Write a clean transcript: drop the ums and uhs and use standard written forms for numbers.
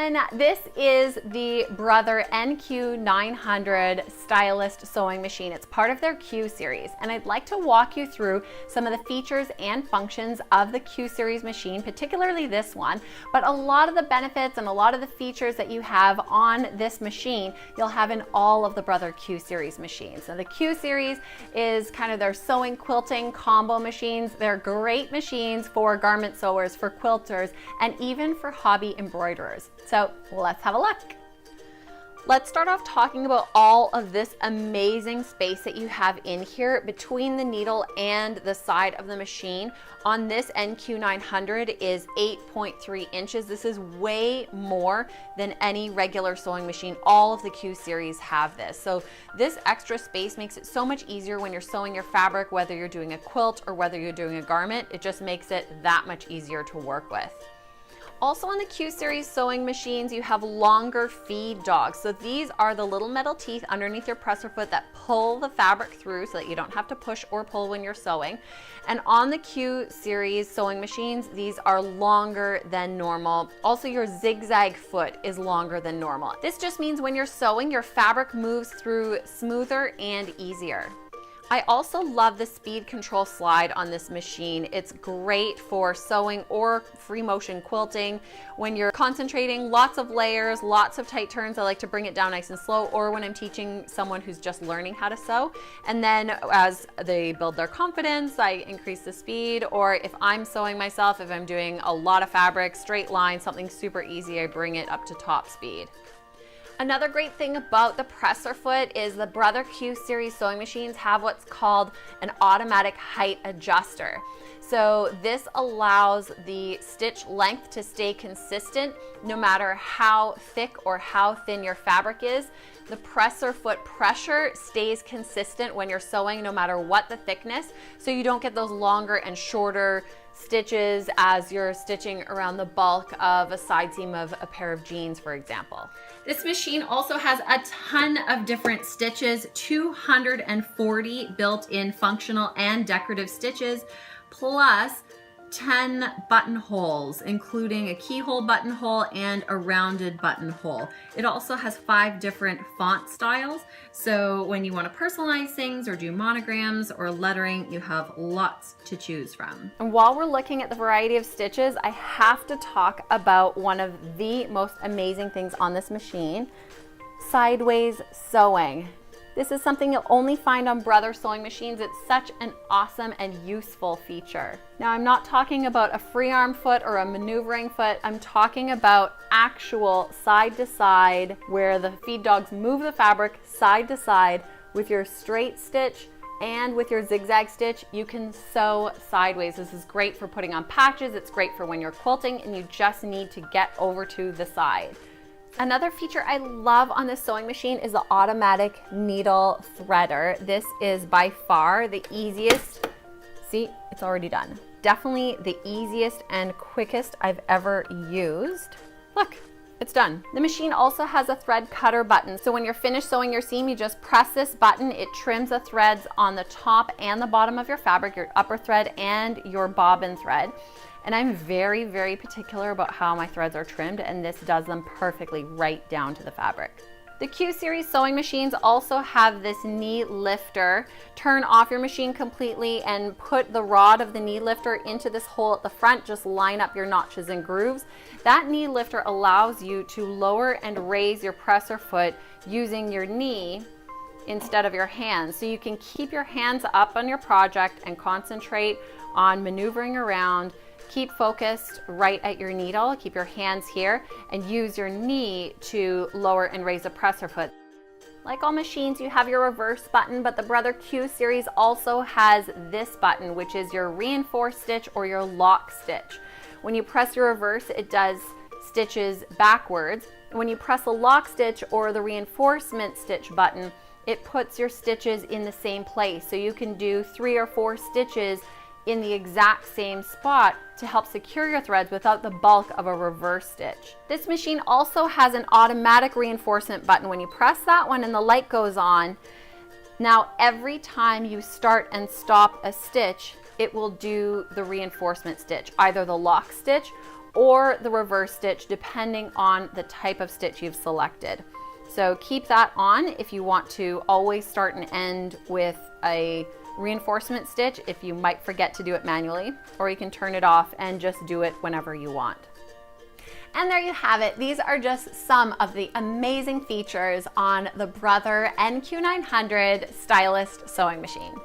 everyone. This is the Brother NQ900 Stylist Sewing Machine. It's part of their Q series, and I'd like to walk you through some of the features and functions of the Q series machine, particularly this one, but a lot of the benefits and a lot of the features that you have on this machine, you'll have in all of the Brother Q series machines. So the Q series is kind of their sewing quilting combo machines. They're great machines for garment sewers, for quilters, and even for hobby embroiderers. So let's have a look. Let's start off talking about all of this amazing space that you have in here between the needle and the side of the machine. On this NQ900 is 8.3 inches. This is way more than any regular sewing machine. All of the Q series have this. So this extra space makes it so much easier when you're sewing your fabric, whether you're doing a quilt or whether you're doing a garment. It just makes it that much easier to work with. Also on the Q series sewing machines, you have longer feed dogs. So these are the little metal teeth underneath your presser foot that pull the fabric through so that you don't have to push or pull when you're sewing. And on the Q series sewing machines, these are longer than normal. Also, your zigzag foot is longer than normal. This just means when you're sewing, your fabric moves through smoother and easier. I also love the speed control slide on this machine. It's great for sewing or free motion quilting. When you're concentrating, lots of layers, lots of tight turns, I like to bring it down nice and slow, or when I'm teaching someone who's just learning how to sew. And then as they build their confidence, I increase the speed, or if I'm sewing myself, if I'm doing a lot of fabric, straight line, something super easy, I bring it up to top speed. Another great thing about the presser foot is the Brother Q series sewing machines have what's called an automatic height adjuster. So this allows the stitch length to stay consistent no matter how thick or how thin your fabric is. The presser foot pressure stays consistent when you're sewing no matter what the thickness, so you don't get those longer and shorter stitches as you're stitching around the bulk of a side seam of a pair of jeans, for example. This machine also has a ton of different stitches, 240 built-in functional and decorative stitches, plus 10 buttonholes, including a keyhole buttonhole and a rounded buttonhole. It also has 5 different font styles, so when you want to personalize things or do monograms or lettering, you have lots to choose from. And while we're looking at the variety of stitches, I have to talk about one of the most amazing things on this machine, sideways sewing. This is something you'll only find on Brother sewing machines. It's such an awesome and useful feature. Now, I'm not talking about a free arm foot or a maneuvering foot. I'm talking about actual side to side, where the feed dogs move the fabric side to side with your straight stitch and with your zigzag stitch. You can sew sideways. This is great for putting on patches. It's great for when you're quilting and you just need to get over to the side. Another feature I love on this sewing machine is the automatic needle threader. This is by far the easiest. See, it's already done. Definitely the easiest and quickest I've ever used. Look, it's done. The machine also has a thread cutter button. So when you're finished sewing your seam, you just press this button. It trims the threads on the top and the bottom of your fabric, your upper thread and your bobbin thread. And I'm very, very particular about how my threads are trimmed, and this does them perfectly right down to the fabric. The Q series sewing machines also have this knee lifter. Turn off your machine completely and put the rod of the knee lifter into this hole at the front. Just line up your notches and grooves. That knee lifter allows you to lower and raise your presser foot using your knee instead of your hands. So you can keep your hands up on your project and concentrate on maneuvering around. Keep focused right at your needle, keep your hands here, and use your knee to lower and raise the presser foot. Like all machines, you have your reverse button, but the Brother Q series also has this button, which is your reinforced stitch or your lock stitch. When you press your reverse, it does stitches backwards. When you press the lock stitch or the reinforcement stitch button, it puts your stitches in the same place. So you can do 3 or 4 stitches in the exact same spot to help secure your threads without the bulk of a reverse stitch. This machine also has an automatic reinforcement button. When you press that one and the light goes on, now every time you start and stop a stitch, it will do the reinforcement stitch, either the lock stitch or the reverse stitch depending on the type of stitch you've selected. So keep that on if you want to always start and end with a reinforcement stitch if you might forget to do it manually, or you can turn it off and just do it whenever you want. And there you have it. These are just some of the amazing features on the Brother NQ900 Stylist sewing machine.